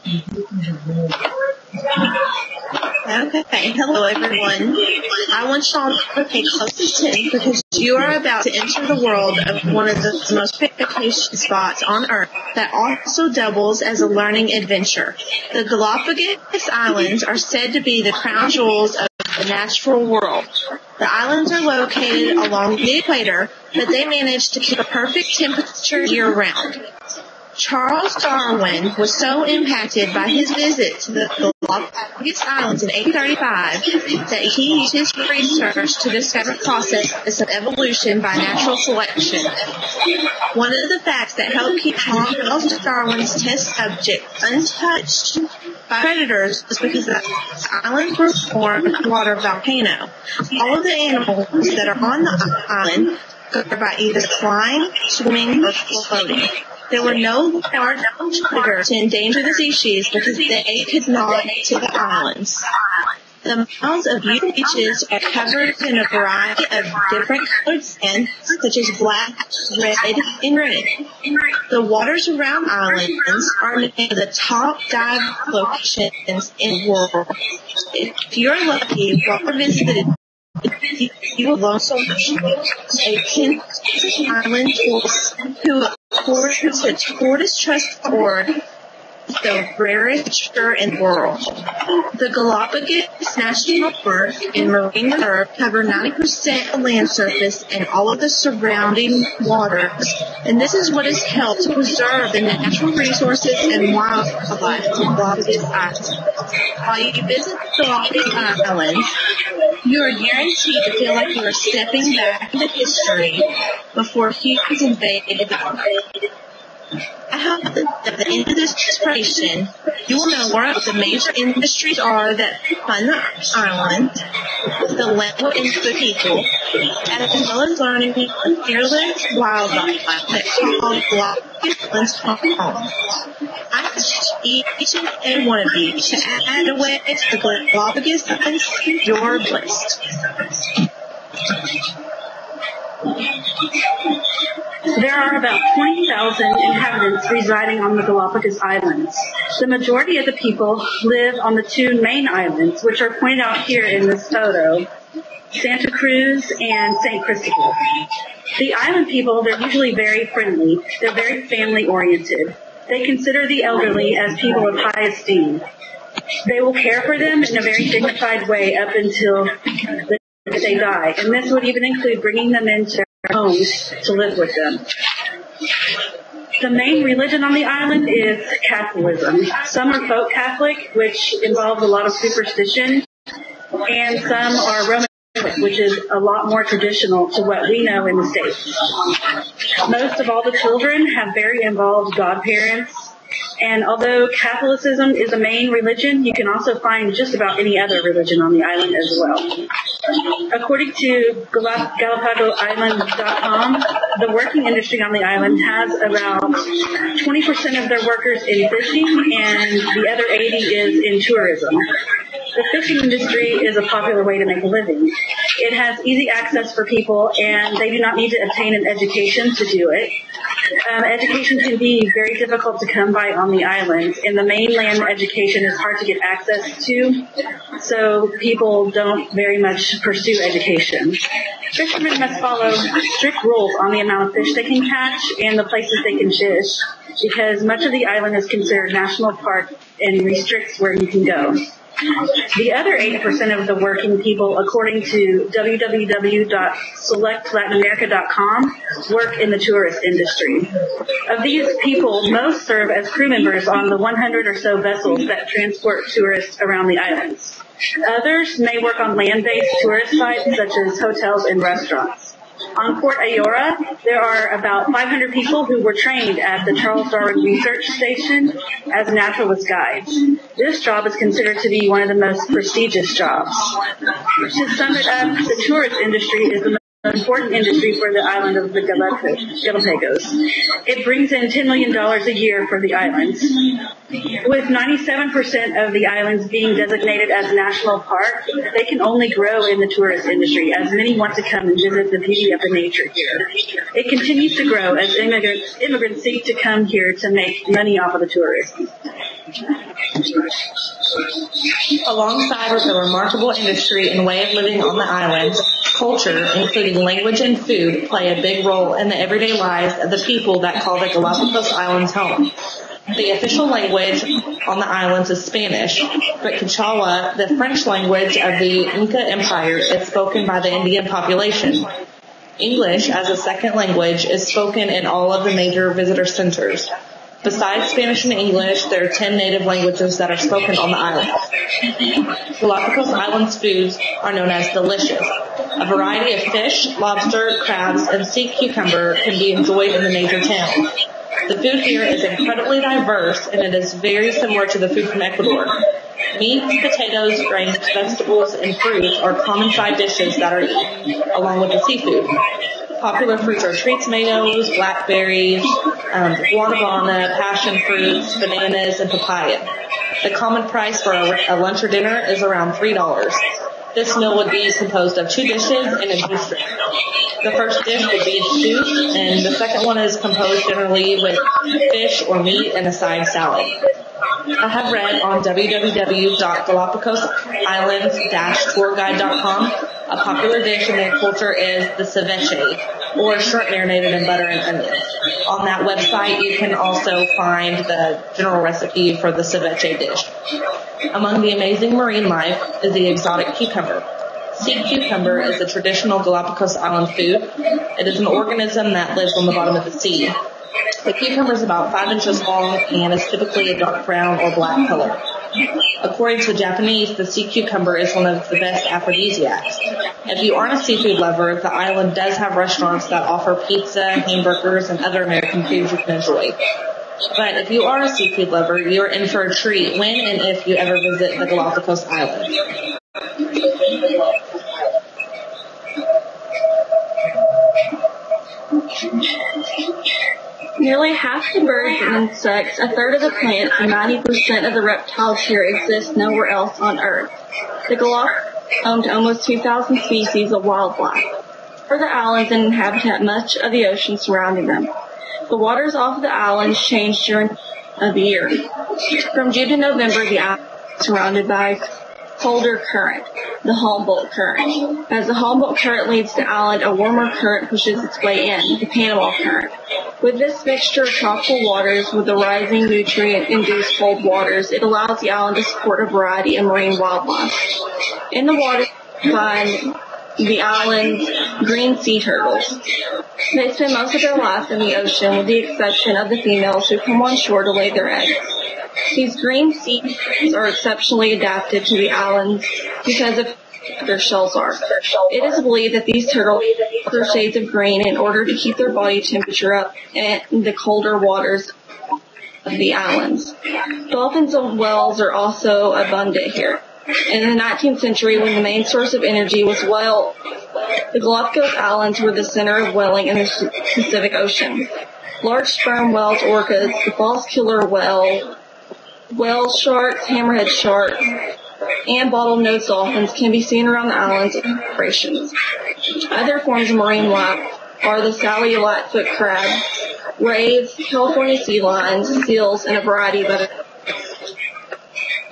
Okay, hello everyone. I want y'all to pay close attention because you are about to enter the world of one of the most vacation spots on Earth that also doubles as a learning adventure. The Galapagos Islands are said to be the crown jewels of the natural world. The islands are located along the equator, but they manage to keep a perfect temperature year-round. Charles Darwin was so impacted by his visit to the Galapagos Islands in 1835 that he used his research to discover the process of evolution by natural selection. One of the facts that helped keep Charles Darwin's test subject untouched by predators was because the islands were formed by a water volcano. All of the animals that are on the island go by either flying, swimming, or floating. There were no large predators to endanger the species because they could not get to the islands. The miles of beautiful beaches are covered in a variety of different colored sand, such as black, red, and green. The waters around islands are named the top dive locations in the world. If you're lucky, while visited, you will also a 10th island tourist who, according to TortoiseTrust.org, is the rarest creature in the world. The Galapagos National Park and Marine Reserve cover 90% of land surface and all of the surrounding waters, and this is what has helped to preserve the natural resources and wildlife of Galapagos Islands. While you visit the Galapagos Islands, you are guaranteed to feel like you are stepping back into history before humans invaded the island. I hope that at the end of this presentation, you will know more what the major industries are that fund the island, the language and the people, as well as learning the fearless wildlife that called Galapagos home. I ask each and every one of you to add away to the Galapagos Islands. You're blessed. There are about 20,000 inhabitants residing on the Galapagos Islands. The majority of the people live on the two main islands, which are pointed out here in this photo, Santa Cruz and St. Cristobal. The island people, they're usually very friendly. They're very family-oriented. They consider the elderly as people of high esteem. They will care for them in a very dignified way up until they die, and this would even include bringing them into their homes to live with them. The main religion on the island is Catholicism. Some are folk Catholic, which involves a lot of superstition, and some are Roman Catholic, which is a lot more traditional to what we know in the States. Most of all the children have very involved godparents, and although Catholicism is the main religion, you can also find just about any other religion on the island as well. According to GalapagosIsland.com, the working industry on the island has about 20% of their workers in fishing, and the other 80% is in tourism. The fishing industry is a popular way to make a living. It has easy access for people, and they do not need to obtain an education to do it. Education can be very difficult to come by on the islands, and the mainland education is hard to get access to, so people don't very much pursue education. Fishermen must follow strict rules on the amount of fish they can catch and the places they can fish, because much of the island is considered national park and restricts where you can go. The other 80% of the working people, according to www.selectlatinamerica.com, work in the tourist industry. Of these people, most serve as crew members on the 100 or so vessels that transport tourists around the islands. Others may work on land-based tourist sites such as hotels and restaurants. On Port Ayora, there are about 500 people who were trained at the Charles Darwin Research Station as naturalist guides. This job is considered to be one of the most prestigious jobs. To sum it up, the tourist industry is the most important industry for the island of the Galapagos. It brings in $10 million a year for the islands. With 97% of the islands being designated as national park, they can only grow in the tourist industry, as many want to come and visit the beauty of the nature here. It continues to grow as immigrants seek to come here to make money off of the tourism. Alongside with the remarkable industry and way of living on the island, culture, including language and food, play a big role in the everyday lives of the people that call the Galapagos Islands home. The official language on the islands is Spanish, but Quechua, the French language of the Inca Empire, is spoken by the Indian population. English, as a second language, is spoken in all of the major visitor centers. Besides Spanish and English, there are 10 native languages that are spoken on the islands. Galapagos Islands foods are known as delicious. A variety of fish, lobster, crabs, and sea cucumber can be enjoyed in the major towns. The food here is incredibly diverse, and it is very similar to the food from Ecuador. Meats, potatoes, grains, vegetables, and fruits are common side dishes that are eaten along with the seafood. Popular fruits are tree tomatoes, blackberries, guanabana, passion fruits, bananas, and papaya. The common price for a lunch or dinner is around $3. This meal would be composed of 2 dishes and a juice drink. The first dish would be a soup, and the second one is composed generally with fish or meat and a side salad. I have read on www.galapagosislands-tourguide.com a popular dish in their culture is the ceviche, or shrimp marinated in butter and onions. On that website, you can also find the general recipe for the ceviche dish. Among the amazing marine life is the exotic cucumber. Sea cucumber is a traditional Galapagos Island food. It is an organism that lives on the bottom of the sea. The cucumber is about 5 inches long and is typically a dark brown or black color. According to the Japanese, the sea cucumber is one of the best aphrodisiacs. If you aren't a seafood lover, the island does have restaurants that offer pizza, hamburgers, and other American foods you can enjoy. But if you are a seafood lover, you're in for a treat when and if you ever visit the Galapagos Islands. Nearly half the birds and insects, a third of the plants, and 90% of the reptiles here exist nowhere else on Earth. The Galapagos is home to almost 2,000 species of wildlife. For the islands and inhabit much of the ocean surrounding them. The waters off of the islands change during the year. From June to November, the island is surrounded by a colder current, the Humboldt Current. As the Humboldt Current leaves the island, a warmer current pushes its way in, the Panama Current. With this mixture of tropical waters with the rising nutrient-induced cold waters, it allows the island to support a variety of marine wildlife. In the water, you find the island's green sea turtles. They spend most of their life in the ocean, with the exception of the females who come on shore to lay their eggs. These green sea turtles are exceptionally adapted to the islands because of their shells are. It is believed that these turtles wear shades of green in order to keep their body temperature up in the colder waters of the islands. Dolphins and whales are also abundant here. In the 19th century, when the main source of energy was whale, the Galapagos Islands were the center of whaling in the Pacific Ocean. Large sperm whales, orcas, the false killer whale sharks, hammerhead sharks, and bottlenose dolphins can be seen around the islands in operations. Other forms of marine life are the Sally Lightfoot crab, rays, California sea lions, seals, and a variety of other.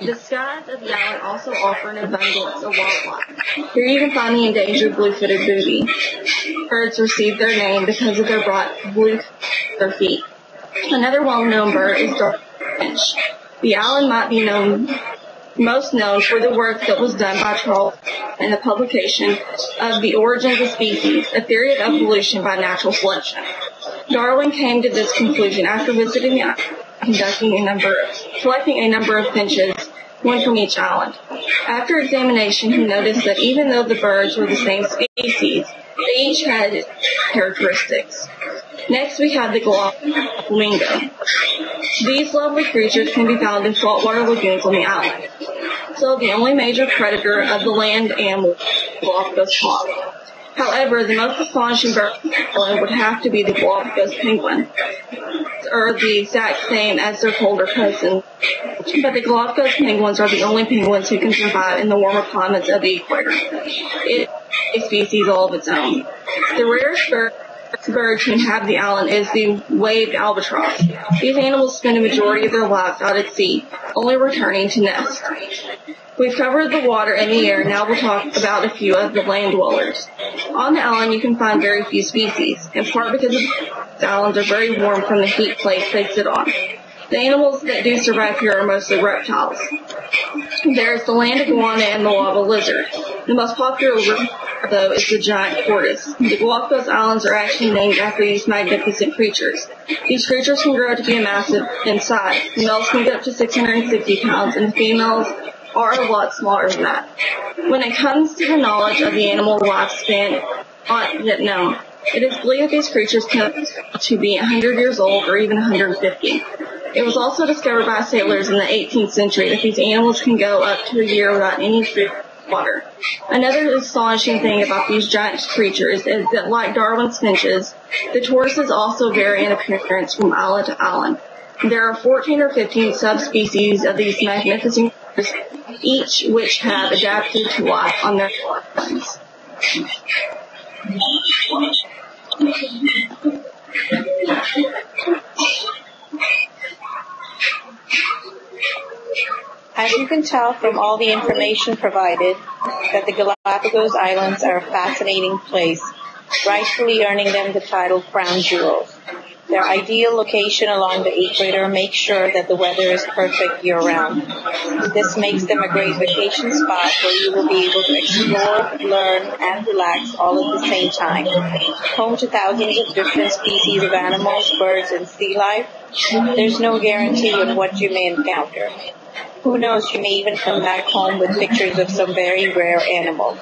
The skies of the island also offer an abundance of wildlife. Here you can find the endangered blue-footed booby. Birds receive their name because of their bright blue feet. Another well-known bird is dark finch. The island might be most known for the work that was done by Charles in the publication of The Origins of Species, a theory of evolution by natural selection. Darwin came to this conclusion after visiting the island, collecting a number of finches, one from each island. After examination, he noticed that even though the birds were the same species, they each had characteristics. Next, we have the Galapagos flamingo. These lovely creatures can be found in saltwater lagoons on the island. So the only major predator of the land animal is the Galapagos hawk. However, the most astonishing bird on the island would have to be the Galapagos penguin. Are the exact same as their colder cousins, but the Galapagos penguins are the only penguins who can survive in the warmer climates of the equator. It is a species all of its own. The rarest bird bird to inhabit the island is the waved albatross. These animals spend a majority of their lives out at sea, only returning to nest. We've covered the water and the air, now we'll talk about a few of the land dwellers. On the island you can find very few species, in part because the islands are very warm from the heat plates they sit on. The animals that do survive here are mostly reptiles. There's the land iguana and the lava lizard. The most popular, though, is the giant tortoise. The Galapagos Islands are actually named after these magnificent creatures. These creatures can grow to be massive in size. The males can get up to 660 pounds, and the females are a lot smaller than that. When it comes to the knowledge of the animal lifespan, not yet known. It is believed that these creatures can to be 100 years old or even 150. It was also discovered by sailors in the 18th century that these animals can go up to a year without any food or water. Another astonishing thing about these giant creatures is that, like Darwin's finches, the tortoises also vary in appearance from island to island. There are 14 or 15 subspecies of these magnificent creatures, each which have adapted to life on their islands. As you can tell from all the information provided, that the Galapagos Islands are a fascinating place, rightfully earning them the title Crown Jewels. Their ideal location along the equator makes sure that the weather is perfect year-round. This makes them a great vacation spot where you will be able to explore, learn, and relax all at the same time. Home to thousands of different species of animals, birds, and sea life, there's no guarantee on what you may encounter. Who knows, you may even come back home with pictures of some very rare animals.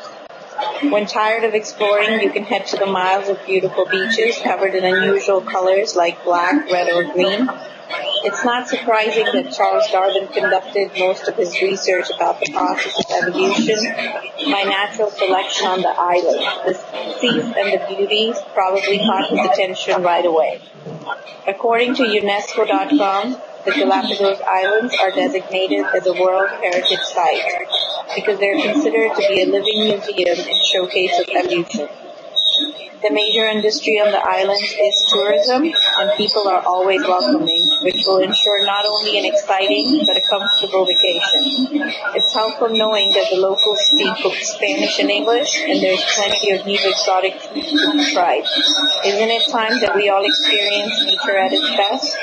When tired of exploring, you can head to the miles of beautiful beaches covered in unusual colors like black, red, or green. It's not surprising that Charles Darwin conducted most of his research about the process of evolution by natural selection on the island. The species and the beauties probably caught his attention right away. According to UNESCO.com, the Galapagos Islands are designated as a World Heritage Site because they're considered to be a living museum and showcase of evolution. The major industry on the islands is tourism, and people are always welcoming, which will ensure not only an exciting but a comfortable vacation. It's helpful knowing that the locals speak both Spanish and English, and there's plenty of new exotic foods to be tried. Isn't it time that we all experience nature at its best?